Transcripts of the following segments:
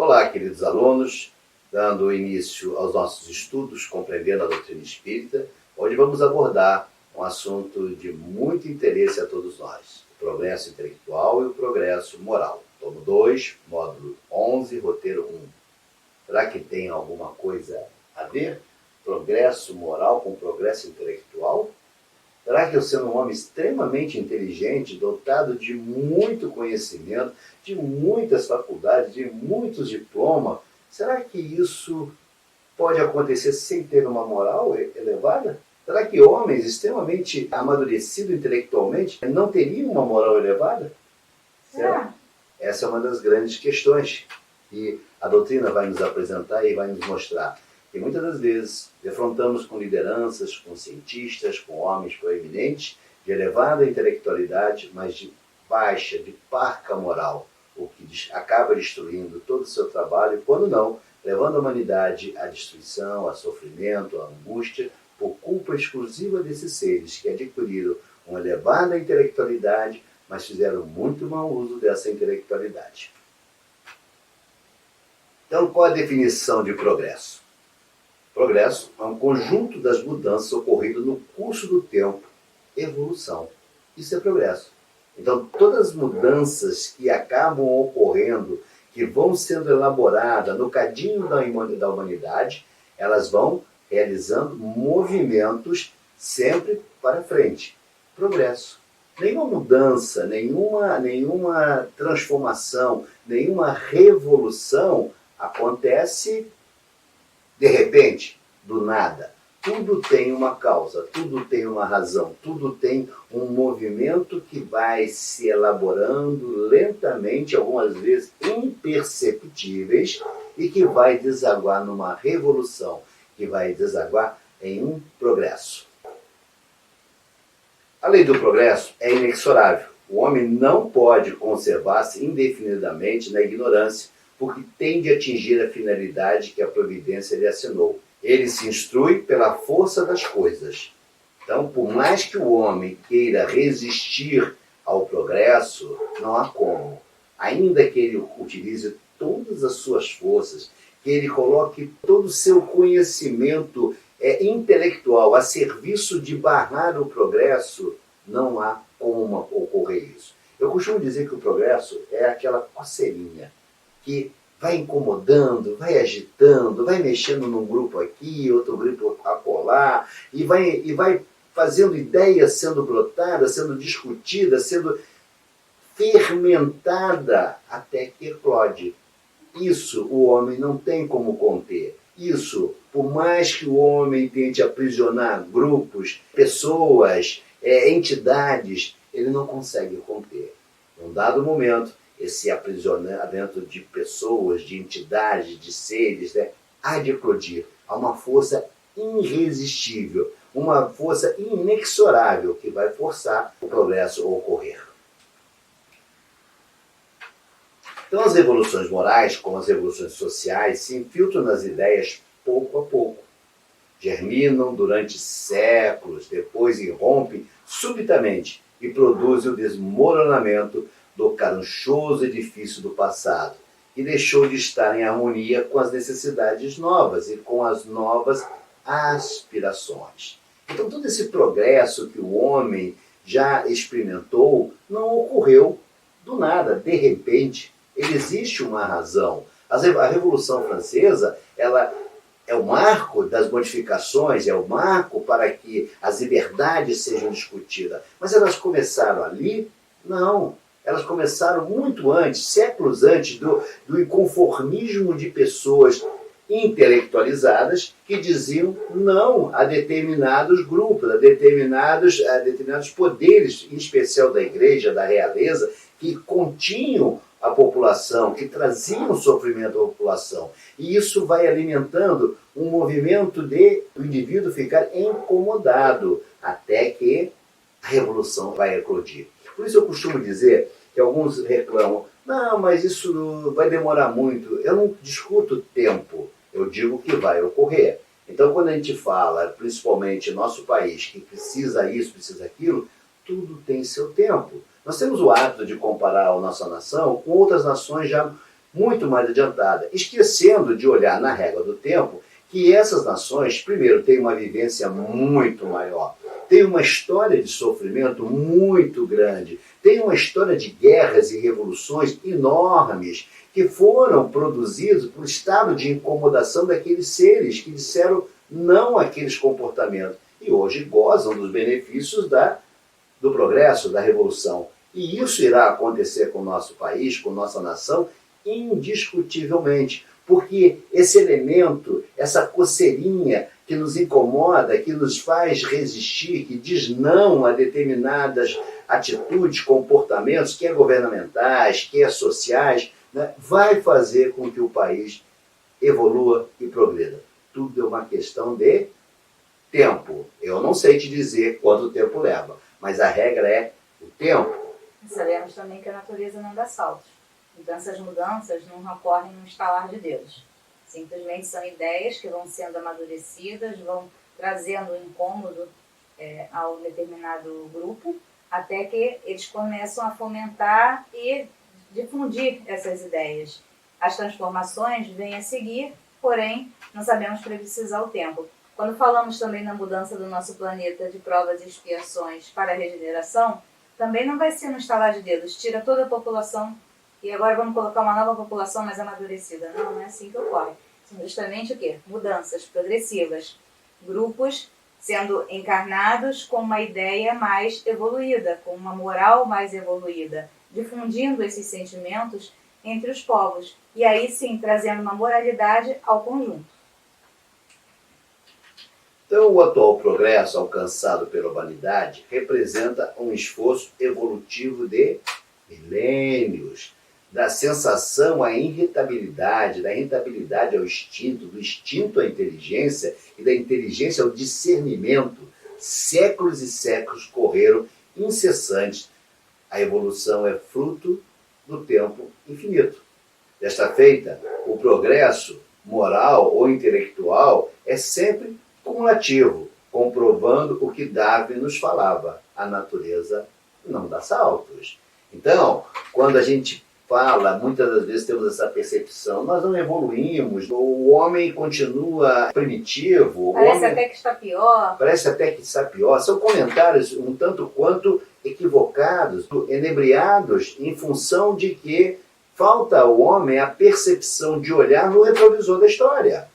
Olá, queridos alunos, dando início aos nossos estudos, compreendendo a doutrina espírita, onde vamos abordar um assunto de muito interesse a todos nós, o progresso intelectual e o progresso moral. Tomo 2, módulo 11, roteiro 1. Será que tem alguma coisa a ver? Progresso moral com progresso intelectual? Será que eu, sendo um homem extremamente inteligente, dotado de muito conhecimento, de muitas faculdades, de muitos diplomas, será que isso pode acontecer sem ter uma moral elevada? Será que homens extremamente amadurecidos intelectualmente não teriam uma moral elevada? Será? Essa é uma das grandes questões que a doutrina vai nos apresentar e vai nos mostrar. E muitas das vezes defrontamos com lideranças, com cientistas, com homens proeminentes, de elevada intelectualidade, mas de baixa, de parca moral, o que acaba destruindo todo o seu trabalho, quando não, levando a humanidade à destruição, a sofrimento, à angústia, por culpa exclusiva desses seres que adquiriram uma elevada intelectualidade, mas fizeram muito mau uso dessa intelectualidade. Então, qual a definição de progresso? Progresso é um conjunto das mudanças ocorridas no curso do tempo, evolução. Isso é progresso. Então, todas as mudanças que acabam ocorrendo, que vão sendo elaboradas no cadinho da humanidade, elas vão realizando movimentos sempre para frente. Progresso. Nenhuma mudança, nenhuma transformação, nenhuma revolução acontece de repente, do nada. Tudo tem uma causa, tudo tem uma razão, tudo tem um movimento que vai se elaborando lentamente, algumas vezes imperceptíveis, e que vai desaguar numa revolução, que vai desaguar em um progresso. A lei do progresso é inexorável. O homem não pode conservar-se indefinidamente na ignorância, porque tem de atingir a finalidade que a providência lhe assinou. Ele se instrui pela força das coisas. Então, por mais que o homem queira resistir ao progresso, não há como. Ainda que ele utilize todas as suas forças, que ele coloque todo o seu conhecimento intelectual a serviço de barrar o progresso, não há como ocorrer isso. Eu costumo dizer que o progresso é aquela coceirinha que vai incomodando, vai agitando, vai mexendo num grupo aqui, outro grupo acolá, e vai fazendo ideias sendo brotadas, sendo discutidas, sendo fermentada até que eclode. Isso o homem não tem como conter. Isso, por mais que o homem tente aprisionar grupos, pessoas, entidades, ele não consegue conter. Num dado momento, esse aprisionamento de pessoas, de entidades, de seres, há de eclodir. Há uma força irresistível, uma força inexorável que vai forçar o progresso a ocorrer. Então, as revoluções morais, como as revoluções sociais, se infiltram nas ideias pouco a pouco. Germinam durante séculos, depois irrompem subitamente e produzem o desmoronamento do caranchoso edifício do passado, que deixou de estar em harmonia com as necessidades novas e com as novas aspirações. Então, todo esse progresso que o homem já experimentou não ocorreu do nada, de repente. Existe uma razão. A Revolução Francesa, ela é o marco das modificações, é o marco para que as liberdades sejam discutidas. Mas elas começaram ali? Não. Elas começaram muito antes, séculos antes, do inconformismo de pessoas intelectualizadas que diziam não a determinados grupos, a determinados poderes, em especial da igreja, da realeza, que continham a população, que traziam sofrimento à população. E isso vai alimentando um movimento de o indivíduo ficar incomodado, até que a revolução vai eclodir. Por isso eu costumo dizer que alguns reclamam, não, mas isso vai demorar muito. Eu não discuto tempo, eu digo que vai ocorrer. Então, quando a gente fala, principalmente no nosso país, que precisa isso, precisa aquilo, tudo tem seu tempo. Nós temos o hábito de comparar a nossa nação com outras nações já muito mais adiantada, esquecendo de olhar na régua do tempo que essas nações, primeiro, têm uma vivência muito maior, têm uma história de sofrimento muito grande, têm uma história de guerras e revoluções enormes que foram produzidos por estado de incomodação daqueles seres que disseram não àqueles comportamentos e hoje gozam dos benefícios do progresso, da revolução. E isso irá acontecer com o nosso país, com nossa nação, indiscutivelmente, porque esse elemento, essa coceirinha que nos incomoda, que nos faz resistir, que diz não a determinadas atitudes, comportamentos, quer governamentais, quer sociais, né, vai fazer com que o país evolua e progrida. Tudo é uma questão de tempo. Eu não sei te dizer quanto tempo leva, mas a regra é o tempo. Sabemos também que a natureza não dá saltos. Então essas mudanças não ocorrem num estalar de dedos. Simplesmente são ideias que vão sendo amadurecidas, vão trazendo um incômodo a um determinado grupo, até que eles começam a fomentar e difundir essas ideias. As transformações vêm a seguir, porém não sabemos precisar o tempo. Quando falamos também na mudança do nosso planeta de provas e expiações para a regeneração, também não vai ser no estalar de dedos, tira toda a população e agora vamos colocar uma nova população mais amadurecida. Não é assim que ocorre. São justamente o quê? Mudanças progressivas. Grupos sendo encarnados com uma ideia mais evoluída, com uma moral mais evoluída, difundindo esses sentimentos entre os povos. E aí sim, trazendo uma moralidade ao conjunto. Então, o atual progresso alcançado pela humanidade representa um esforço evolutivo de milênios, da sensação à irritabilidade, da irritabilidade ao instinto, do instinto à inteligência e da inteligência ao discernimento. Séculos e séculos correram incessantes. A evolução é fruto do tempo infinito. Desta feita, o progresso moral ou intelectual é sempre cumulativo, comprovando o que Darwin nos falava: a natureza não dá saltos. Então, quando a gente fala, muitas das vezes temos essa percepção, nós não evoluímos, o homem continua primitivo. Parece até que está pior. Parece até que está pior. São comentários um tanto quanto equivocados, enebriados, em função de que falta ao homem a percepção de olhar no retrovisor da história.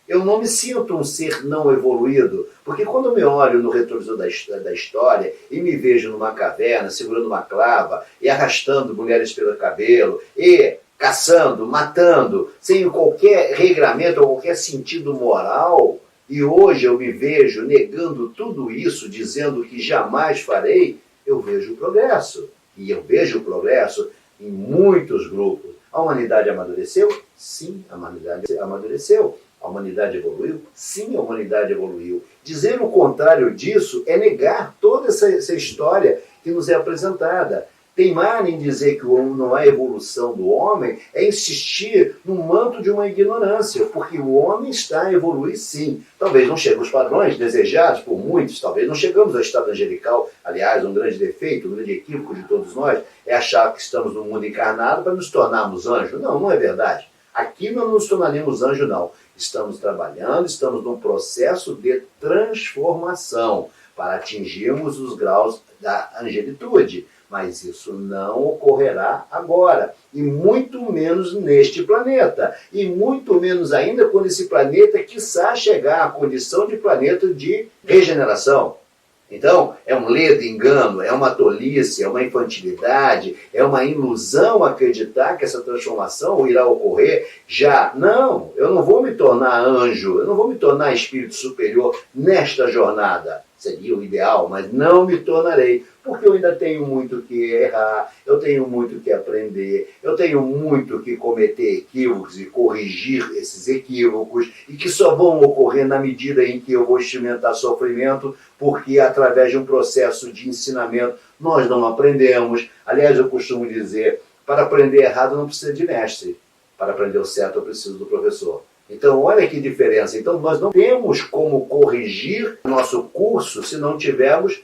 Eu não me sinto um ser não evoluído, porque quando eu me olho no retrovisor da história e me vejo numa caverna, segurando uma clava e arrastando mulheres pelo cabelo e caçando, matando, sem qualquer regramento ou qualquer sentido moral, e hoje eu me vejo negando tudo isso, dizendo que jamais farei, eu vejo o progresso. E eu vejo o progresso em muitos grupos. A humanidade amadureceu? Sim, a humanidade amadureceu. A humanidade evoluiu? Sim, a humanidade evoluiu. Dizer o contrário disso é negar toda essa história que nos é apresentada. Teimar em dizer que não há evolução do homem é insistir no manto de uma ignorância, porque o homem está a evoluir sim. Talvez não chegue aos padrões desejados por muitos, talvez não chegamos ao estado angelical. Aliás, um grande defeito, um grande equívoco de todos nós é achar que estamos no mundo encarnado para nos tornarmos anjos. Não, não é verdade. Aqui não nos tornaremos anjos, não. Estamos trabalhando, estamos num processo de transformação para atingirmos os graus da angelitude. Mas isso não ocorrerá agora, e muito menos neste planeta, e muito menos ainda quando esse planeta quiçá chegar à condição de planeta de regeneração. Então, é um ledo engano, é uma tolice, é uma infantilidade, é uma ilusão acreditar que essa transformação irá ocorrer já. Não, eu não vou me tornar anjo, eu não vou me tornar espírito superior nesta jornada. Seria o ideal, mas não me tornarei, porque eu ainda tenho muito que errar, eu tenho muito que aprender, eu tenho muito que cometer equívocos e corrigir esses equívocos, e que só vão ocorrer na medida em que eu vou experimentar sofrimento, porque através de um processo de ensinamento nós não aprendemos. Aliás, eu costumo dizer, para aprender errado não precisa de mestre, para aprender o certo eu preciso do professor. Então, olha que diferença. Então, nós não temos como corrigir nosso curso se não tivermos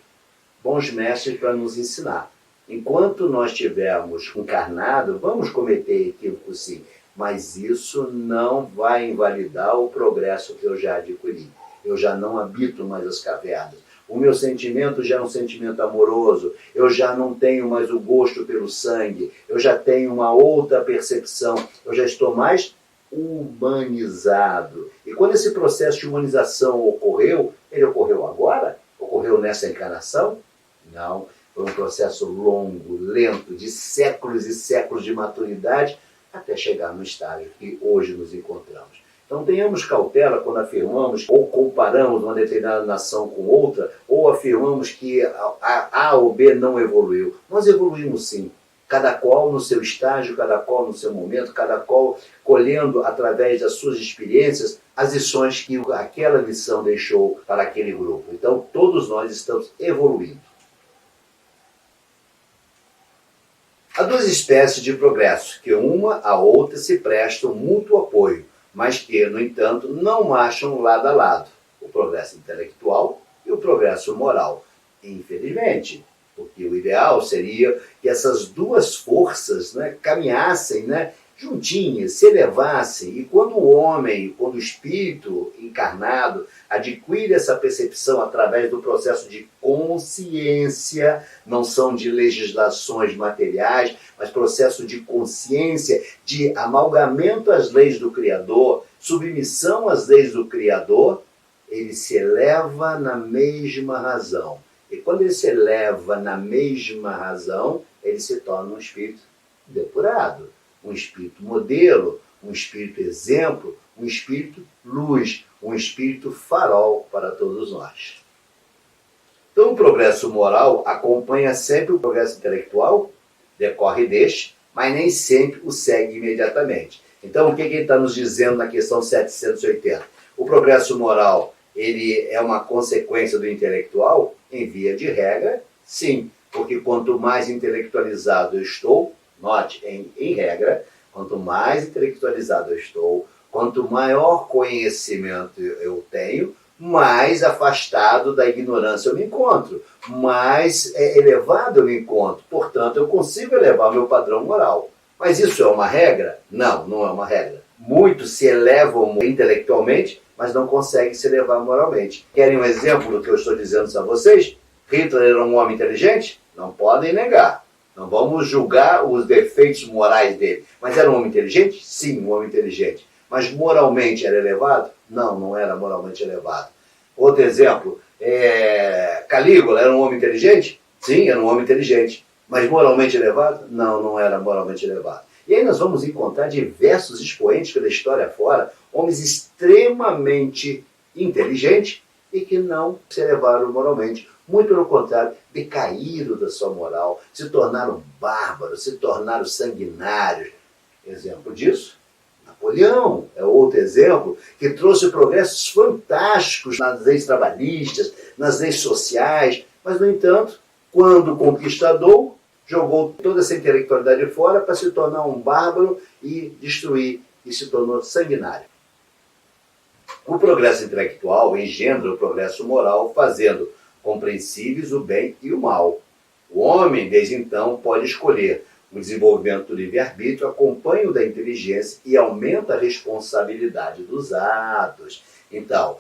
bons mestres para nos ensinar. Enquanto nós estivermos encarnados, vamos cometer equívocos sim, mas isso não vai invalidar o progresso que eu já adquiri. Eu já não habito mais as cavernas. O meu sentimento já é um sentimento amoroso, eu já não tenho mais o gosto pelo sangue, eu já tenho uma outra percepção, eu já estou mais humanizado. E quando esse processo de humanização ocorreu, ele ocorreu agora? Ocorreu nessa encarnação? Não. Foi um processo longo, lento, de séculos e séculos de maturidade, até chegar no estágio que hoje nos encontramos. Então tenhamos cautela quando afirmamos ou comparamos uma determinada nação com outra, ou afirmamos que a A ou B não evoluiu. Nós evoluímos sim, cada qual no seu estágio, cada qual no seu momento, cada qual colhendo através das suas experiências as lições que aquela lição deixou para aquele grupo. Então todos nós estamos evoluindo. Há duas espécies de progresso, que uma a outra se prestam mútuo apoio, mas que, no entanto, não marcham lado a lado. O progresso intelectual e o progresso moral. Infelizmente, porque o ideal seria que essas duas forças caminhassem juntinhas, se elevassem. E quando o homem, quando o espírito encarnado adquire essa percepção através do processo de consciência, não são de legislações materiais, mas processo de consciência, de amalgamento às leis do Criador, submissão às leis do Criador, ele se eleva na mesma razão. E quando ele se eleva na mesma razão, ele se torna um espírito depurado, um espírito modelo, um espírito exemplo, um espírito luz, um espírito farol para todos nós. Então o progresso moral acompanha sempre o progresso intelectual, decorre deste, mas nem sempre o segue imediatamente. Então o que ele está nos dizendo na questão 780? O progresso moral ele é uma consequência do intelectual? Em via de regra, sim, porque quanto mais intelectualizado eu estou, note, em regra, quanto mais intelectualizado eu estou, quanto maior conhecimento eu tenho, mais afastado da ignorância eu me encontro, mais elevado eu me encontro. Portanto, eu consigo elevar o meu padrão moral. Mas isso é uma regra? Não, não é uma regra. Muitos se elevam intelectualmente, mas não conseguem se elevar moralmente. Querem um exemplo do que eu estou dizendo a vocês? Hitler era um homem inteligente? Não podem negar. Não vamos julgar os defeitos morais dele. Mas era um homem inteligente? Sim, um homem inteligente. Mas moralmente era elevado? Não, não era moralmente elevado. Outro exemplo, Calígula era um homem inteligente? Sim, era um homem inteligente. Mas moralmente elevado? Não, não era moralmente elevado. E aí nós vamos encontrar diversos expoentes pela história fora, homens extremamente inteligentes e que não se elevaram moralmente. Muito pelo contrário, decaíram da sua moral, se tornaram bárbaros, se tornaram sanguinários. Exemplo disso, Napoleão é outro exemplo, que trouxe progressos fantásticos nas leis trabalhistas, nas leis sociais, mas, no entanto, quando conquistador, jogou toda essa intelectualidade fora para se tornar um bárbaro e destruir, e se tornou sanguinário. O progresso intelectual engendra o progresso moral, fazendo compreensíveis o bem e o mal. O homem, desde então, pode escolher. O desenvolvimento do livre-arbítrio acompanha o da inteligência e aumenta a responsabilidade dos atos. Então,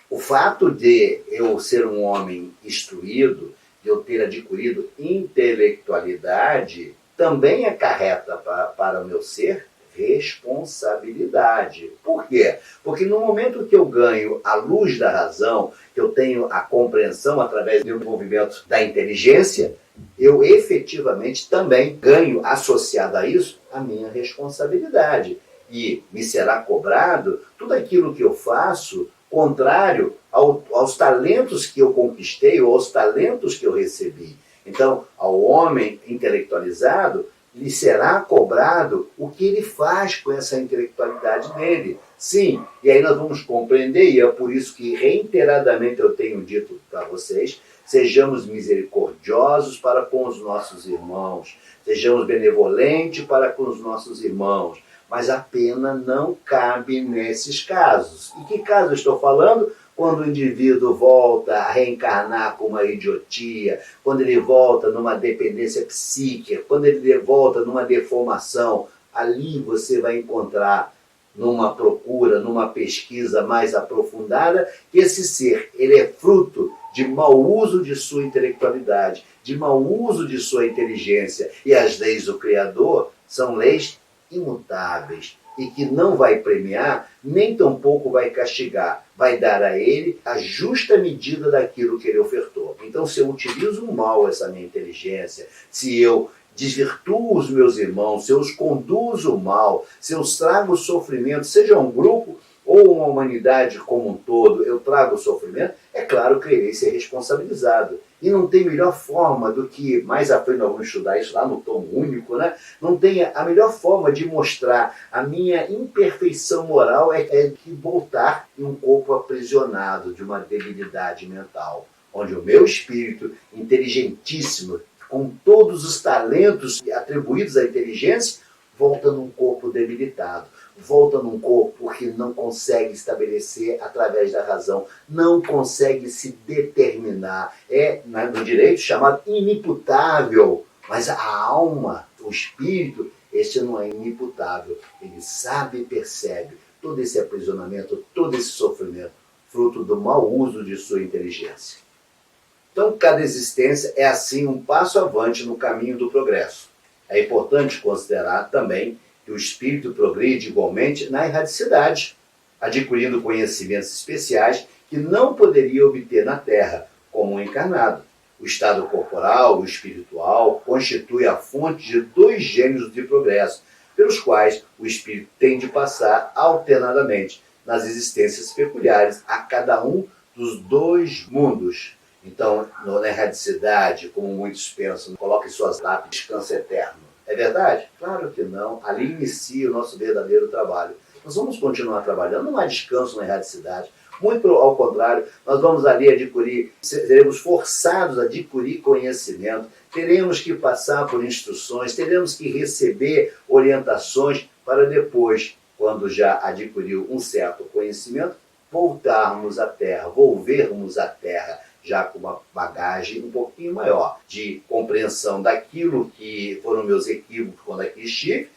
o fato de eu ser um homem instruído, de eu ter adquirido intelectualidade, também acarreta para o meu ser responsabilidade. Por quê? Porque no momento que eu ganho a luz da razão, que eu tenho a compreensão através do desenvolvimento da inteligência, eu efetivamente também ganho, associado a isso, a minha responsabilidade. E me será cobrado tudo aquilo que eu faço contrário aos talentos que eu conquistei ou aos talentos que eu recebi. Então, ao homem intelectualizado, lhe será cobrado o que ele faz com essa intelectualidade dele. Sim, e aí nós vamos compreender, e é por isso que reiteradamente eu tenho dito para vocês, sejamos misericordiosos para com os nossos irmãos, sejamos benevolentes para com os nossos irmãos, mas a pena não cabe nesses casos. E que caso eu estou falando? quando o indivíduo volta a reencarnar com uma idiotia, quando ele volta numa dependência psíquica, quando ele volta numa deformação, ali você vai encontrar, numa procura, numa pesquisa mais aprofundada, que esse ser, ele é fruto de mau uso de sua intelectualidade, de mau uso de sua inteligência. E as leis do Criador são leis imutáveis e que não vai premiar, nem tampouco vai castigar. Vai dar a ele a justa medida daquilo que ele ofertou. Então, se eu utilizo mal essa minha inteligência, se eu desvirtuo os meus irmãos, se eu os conduzo mal, se eu os trago sofrimento, seja um grupo ou uma humanidade como um todo, eu trago sofrimento, é claro que eu irei ser responsabilizado. E não tem melhor forma do que, mais à frente nós vamos estudar isso lá no tom único, né? Não tem a melhor forma de mostrar a minha imperfeição moral é que voltar em um corpo aprisionado de uma debilidade mental, onde o meu espírito inteligentíssimo, com todos os talentos atribuídos à inteligência, volta num corpo debilitado. Volta num corpo que não consegue estabelecer através da razão, não consegue se determinar. É, no direito, chamado inimputável. Mas a alma, o espírito, esse não é inimputável. Ele sabe e percebe todo esse aprisionamento, todo esse sofrimento, fruto do mau uso de sua inteligência. Então, cada existência é, assim, um passo avante no caminho do progresso. É importante considerar também que o espírito progride igualmente na erradicidade, adquirindo conhecimentos especiais que não poderia obter na Terra, como um encarnado. O estado corporal, o espiritual, constitui a fonte de dois gêneros de progresso, pelos quais o espírito tem de passar alternadamente nas existências peculiares a cada um dos dois mundos. Então, na erradicidade, como muitos pensam, coloque suas lápides, descanso eterno. É verdade? Claro que não. Ali inicia o nosso verdadeiro trabalho. Nós vamos continuar trabalhando, não há descanso na erradicidade. Muito ao contrário, nós vamos ali adquirir, seremos forçados a adquirir conhecimento, teremos que passar por instruções, teremos que receber orientações para depois, quando já adquiriu um certo conhecimento, voltarmos à Terra, volvermos à Terra, já com uma bagagem um pouquinho maior de compreensão daquilo que foram meus equívocos quando aqui estive,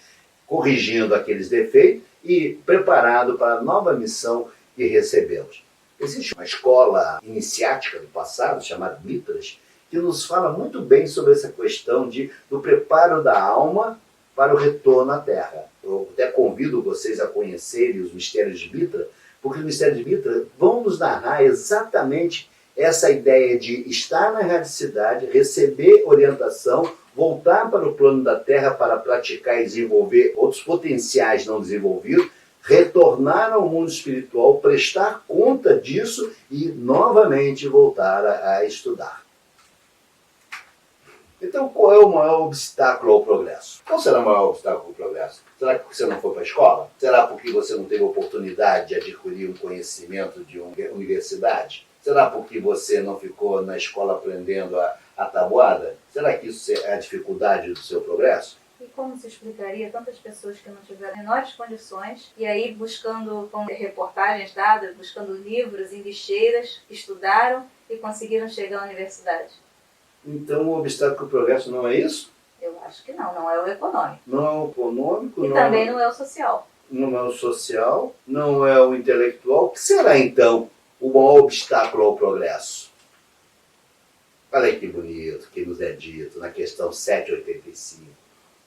corrigindo aqueles defeitos e preparado para a nova missão que recebemos. Existe uma escola iniciática do passado, chamada Mitras, que nos fala muito bem sobre essa questão do preparo da alma para o retorno à Terra. Eu até convido vocês a conhecerem os mistérios de Mitra, porque os mistérios de Mitra vão nos narrar exatamente essa ideia de estar na erradicidade, receber orientação, voltar para o plano da Terra para praticar e desenvolver outros potenciais não desenvolvidos, retornar ao mundo espiritual, prestar conta disso e novamente voltar a estudar. Então, qual é o maior obstáculo ao progresso? Qual será o maior obstáculo ao progresso? Será que você não foi para a escola? Será porque você não teve oportunidade de adquirir um conhecimento de uma universidade? Será porque você não ficou na escola aprendendo a tabuada? Será que isso é a dificuldade do seu progresso? E como se explicaria tantas pessoas que não tiveram menores condições e aí buscando com reportagens dadas, buscando livros em lixeiras, estudaram e conseguiram chegar à universidade? Então o obstáculo ao progresso não é isso? Eu acho que não, não é o econômico. Não é o econômico, E também não é o social. Não é o social, não é o intelectual. O que será então o maior obstáculo ao progresso? Olha aí que bonito que nos é dito na questão 785.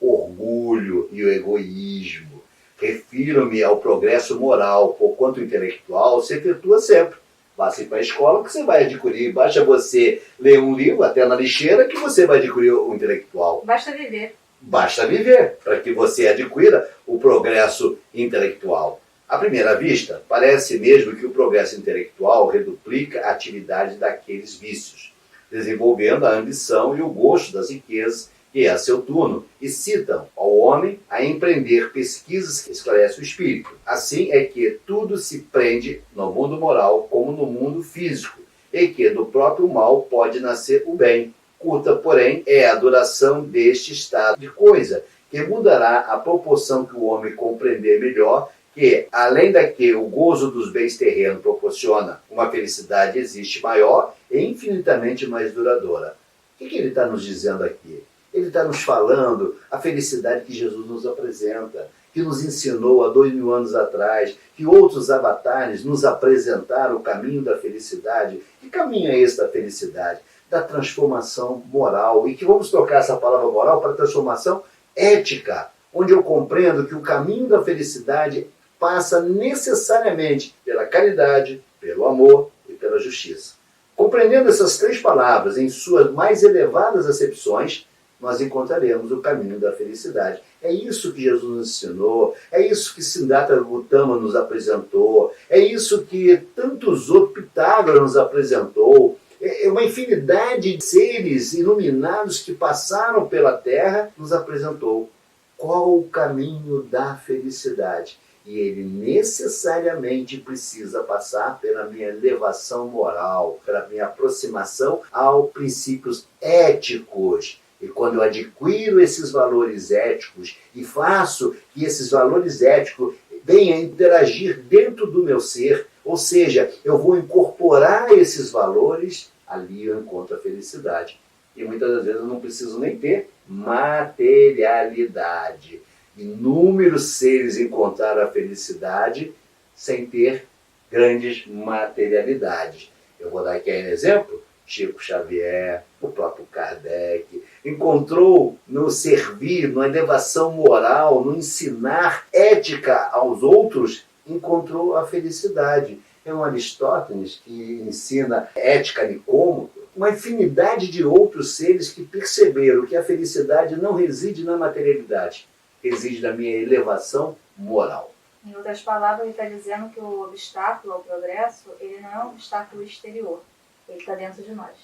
Orgulho e o egoísmo. Refiro-me ao progresso moral, porquanto o intelectual se efetua sempre. Basta ir para a escola que você vai adquirir. Basta você ler um livro, até na lixeira, que você vai adquirir o intelectual. Basta viver. Basta viver para que você adquira o progresso intelectual. À primeira vista, parece mesmo que o progresso intelectual reduplica a atividade daqueles vícios, desenvolvendo a ambição e o gosto das riquezas, que é seu turno, e citam ao homem a empreender pesquisas que esclarecem o espírito. Assim é que tudo se prende no mundo moral como no mundo físico, e que do próprio mal pode nascer o bem. Curta, porém, é a duração deste estado de coisa, que mudará a proporção que o homem compreender melhor que, além da que o gozo dos bens terrenos proporciona uma felicidade existe maior e infinitamente mais duradoura. O que ele está nos dizendo aqui? Ele está nos falando a felicidade que Jesus nos apresenta, que nos ensinou há 2000 anos atrás, que outros avatares nos apresentaram o caminho da felicidade. Que caminho é esse da felicidade? Da transformação moral. E que vamos trocar essa palavra moral para transformação ética, onde eu compreendo que o caminho da felicidade passa necessariamente pela caridade, pelo amor e pela justiça. Compreendendo essas três palavras em suas mais elevadas acepções, nós encontraremos o caminho da felicidade. É isso que Jesus nos ensinou, é isso que Siddhartha Gautama nos apresentou, é isso que tantos outros, Pitágoras nos apresentou. É uma infinidade de seres iluminados que passaram pela Terra nos apresentou. Qual o caminho da felicidade? E ele necessariamente precisa passar pela minha elevação moral, pela minha aproximação aos princípios éticos. E quando eu adquiro esses valores éticos e faço que esses valores éticos venham a interagir dentro do meu ser, ou seja, eu vou incorporar esses valores, ali eu encontro a felicidade. E muitas das vezes eu não preciso nem ter materialidade. Inúmeros seres encontraram a felicidade sem ter grandes materialidades. Eu vou dar aqui um exemplo. Chico Xavier, o próprio Kardec, encontrou no servir, na elevação moral, no ensinar ética aos outros, encontrou a felicidade. É um Aristóteles que ensina ética Nicômaco, uma infinidade de outros seres que perceberam que a felicidade não reside na materialidade, reside na minha elevação moral. Em outras palavras, ele está dizendo que o obstáculo ao progresso, ele não é um obstáculo exterior, ele está dentro de nós.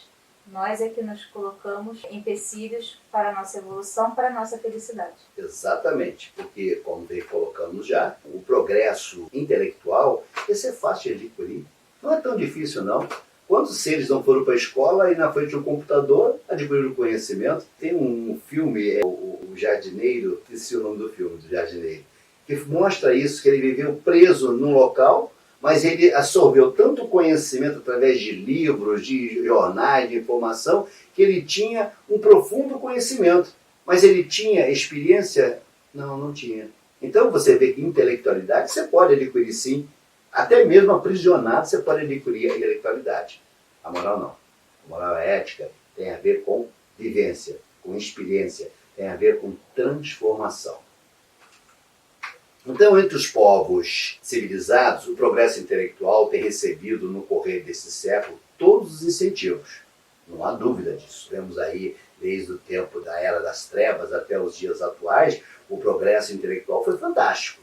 Nós é que nos colocamos empecilhos para a nossa evolução, para a nossa felicidade. Exatamente, porque, como bem colocamos já, o progresso intelectual, esse é fácil de adquirir. Não é tão difícil, não. Quantos seres não foram para a escola e na frente de um computador adquiriram conhecimento? Tem um filme, o Jardineiro, esqueci o nome do filme, do Jardineiro, que mostra isso, que ele viveu preso num local, mas ele absorveu tanto conhecimento através de livros, de jornais, de informação, que ele tinha um profundo conhecimento. Mas ele tinha experiência? Não, não tinha. Então você vê que intelectualidade você pode adquirir sim. Até mesmo aprisionado você pode adquirir a intelectualidade. A moral não. A moral ética tem a ver com vivência, com experiência, tem a ver com transformação. Então, entre os povos civilizados, o progresso intelectual tem recebido, no correr desse século, todos os incentivos. Não há dúvida disso. Temos aí, desde o tempo da Era das Trevas até os dias atuais, o progresso intelectual foi fantástico.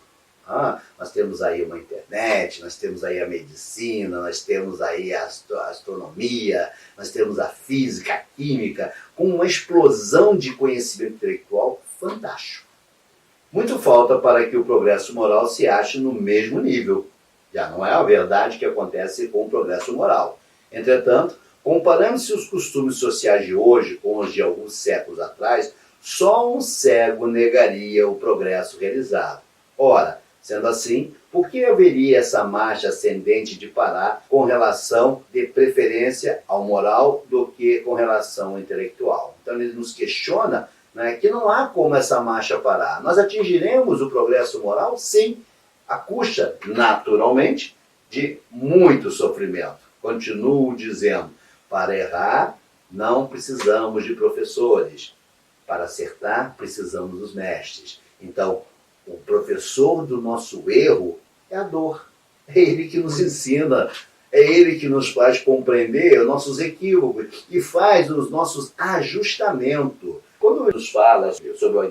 Nós temos aí uma internet, nós temos aí a medicina, nós temos aí a astronomia, nós temos a física, a química, com uma explosão de conhecimento intelectual fantástico. Muito falta para que o progresso moral se ache no mesmo nível. Já não é a verdade que acontece com o progresso moral. Entretanto, comparando-se os costumes sociais de hoje com os de alguns séculos atrás, só um cego negaria o progresso realizado. Ora, sendo assim, por que haveria essa marcha ascendente de parar com relação de preferência ao moral do que com relação ao intelectual? Então ele nos questiona, né, que não há como essa marcha parar. Nós atingiremos o progresso moral, sim, à custa, naturalmente, de muito sofrimento. Continuo dizendo, para errar, não precisamos de professores. Para acertar, precisamos dos mestres. Então, o professor do nosso erro é a dor. É ele que nos ensina, é ele que nos faz compreender os nossos equívocos e faz os nossos ajustamentos. Quando nos fala sobre o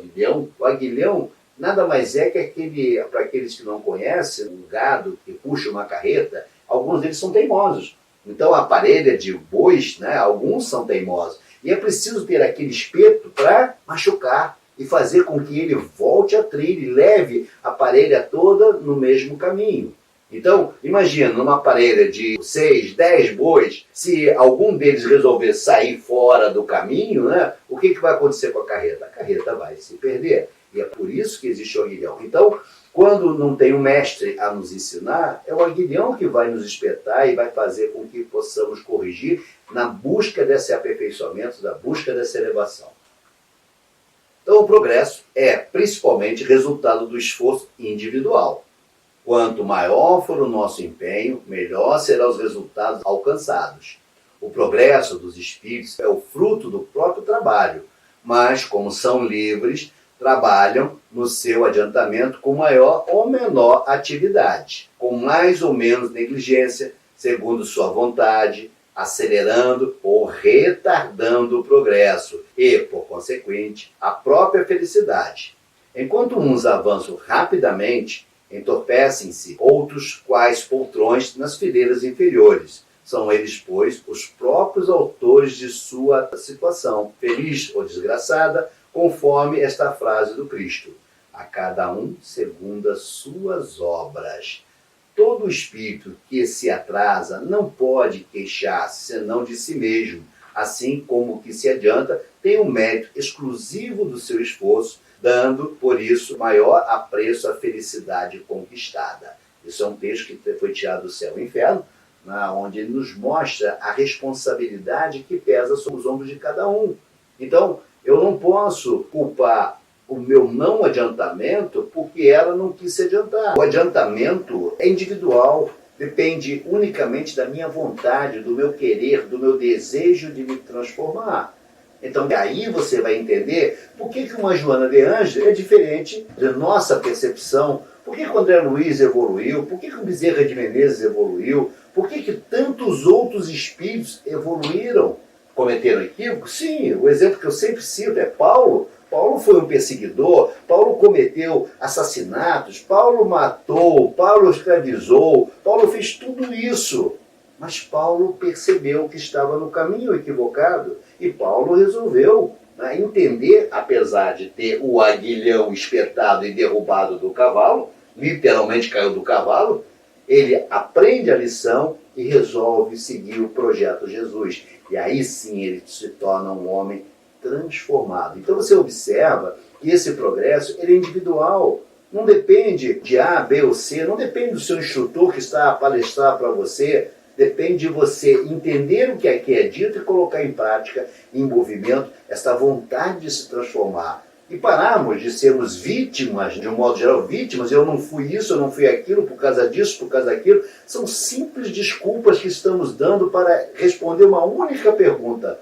aguilhão nada mais é que aquele, para aqueles que não conhecem, um gado que puxa uma carreta, alguns deles são teimosos. Então a parelha de bois, né, alguns são teimosos. E é preciso ter aquele espeto para machucar e fazer com que ele volte a trilha e leve a parelha toda no mesmo caminho. Então, imagina, numa parelha de 6, 10 bois, se algum deles resolver sair fora do caminho, né, o que vai acontecer com a carreta? A carreta vai se perder. E é por isso que existe o aguilhão. Então, Quando não tem um mestre a nos ensinar, é o aguilhão que vai nos espetar e vai fazer com que possamos corrigir na busca desse aperfeiçoamento, da busca dessa elevação. Então o progresso é principalmente resultado do esforço individual. Quanto maior for o nosso empenho, melhor serão os resultados alcançados. O progresso dos espíritos é o fruto do próprio trabalho, mas como são livres, trabalham no seu adiantamento com maior ou menor atividade, com mais ou menos negligência, segundo sua vontade, acelerando ou retardando o progresso e, por consequente, a própria felicidade. Enquanto uns avançam rapidamente, entorpecem-se outros quais poltrões nas fileiras inferiores. São eles, pois, os próprios autores de sua situação, feliz ou desgraçada, conforme esta frase do Cristo: a cada um segundo as suas obras. Todo espírito que se atrasa não pode queixar-se senão de si mesmo, assim como o que se adianta tem um mérito exclusivo do seu esforço, dando, por isso, maior apreço à felicidade conquistada. Isso é um texto que foi tirado do Céu e Inferno, onde ele nos mostra a responsabilidade que pesa sobre os ombros de cada um. Então, eu não posso culpar o meu não adiantamento porque ela não quis se adiantar. O adiantamento é individual, depende unicamente da minha vontade, do meu querer, do meu desejo de me transformar. Então, aí você vai entender por que uma Joana de Ângeles é diferente da nossa percepção, por que o André Luiz evoluiu, por que o Bezerra de Menezes evoluiu, por que tantos outros espíritos evoluíram, cometeram equívocos? Sim, o exemplo que eu sempre cito é Paulo. Paulo foi um perseguidor, Paulo cometeu assassinatos, Paulo matou, Paulo escravizou, Paulo fez tudo isso. Mas Paulo percebeu que estava no caminho equivocado e Paulo resolveu entender, apesar de ter o aguilhão espetado e derrubado do cavalo, literalmente caiu do cavalo, ele aprende a lição e resolve seguir o projeto Jesus. E aí sim ele se torna um homem transformado. Então você observa que esse progresso ele é individual. Não depende de A, B ou C, não depende do seu instrutor que está a palestrar para você, depende de você entender o que aqui é dito e colocar em prática, em movimento, essa vontade de se transformar. E pararmos de sermos vítimas, de um modo geral, vítimas, eu não fui isso, eu não fui aquilo, por causa disso, por causa daquilo. São simples desculpas que estamos dando para responder uma única pergunta.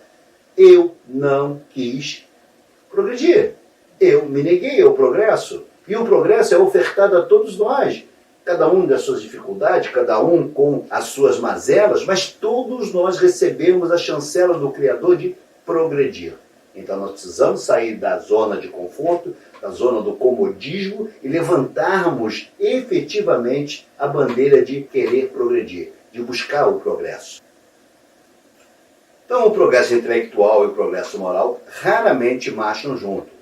Eu não quis progredir. Eu me neguei ao progresso. E o progresso é ofertado a todos nós. Cada um das suas dificuldades, cada um com as suas mazelas, mas todos nós recebemos a chancela do Criador de progredir. Então nós precisamos sair da zona de conforto, da zona do comodismo e levantarmos efetivamente a bandeira de querer progredir, de buscar o progresso. Então o progresso intelectual e o progresso moral raramente marcham juntos,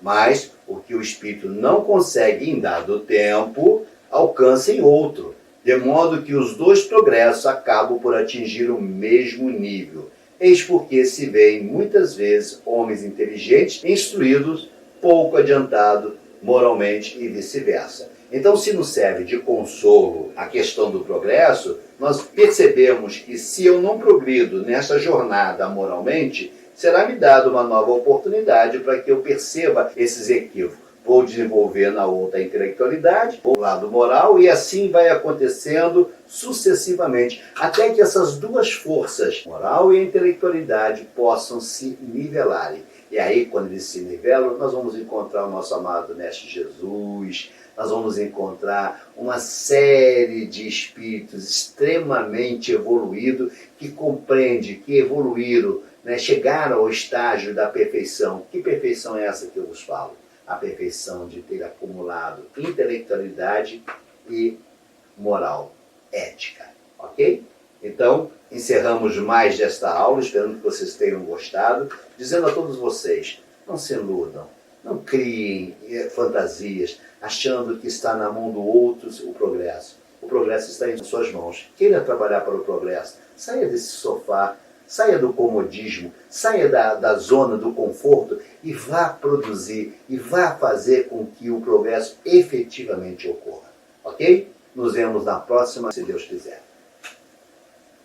mas o que o espírito não consegue em dado tempo, alcança em outro, de modo que os dois progressos acabam por atingir o mesmo nível. Eis porque se veem muitas vezes homens inteligentes e instruídos, pouco adiantados moralmente e vice-versa. Então, se nos serve de consolo a questão do progresso, nós percebemos que se eu não progrido nessa jornada moralmente, será me dada uma nova oportunidade para que eu perceba esses equívocos. Vou desenvolver na outra intelectualidade, o lado moral, e assim vai acontecendo sucessivamente, até que essas duas forças, moral e intelectualidade, possam se nivelarem. E aí, quando eles se nivelam, nós vamos encontrar o nosso amado Mestre Jesus, nós vamos encontrar uma série de espíritos extremamente evoluídos que compreendem, que evoluíram, chegaram ao estágio da perfeição. Que perfeição é essa que eu vos falo? A perfeição de ter acumulado intelectualidade e moral, ética, ok? Então, encerramos mais desta aula, esperando que vocês tenham gostado, dizendo a todos vocês, não se iludam, não criem fantasias, achando que está na mão do outro o progresso. O progresso está em suas mãos. Queira trabalhar para o progresso, saia desse sofá, saia do comodismo, saia da zona do conforto e vá produzir e vá fazer com que o progresso efetivamente ocorra. Ok? Nos vemos na próxima, se Deus quiser.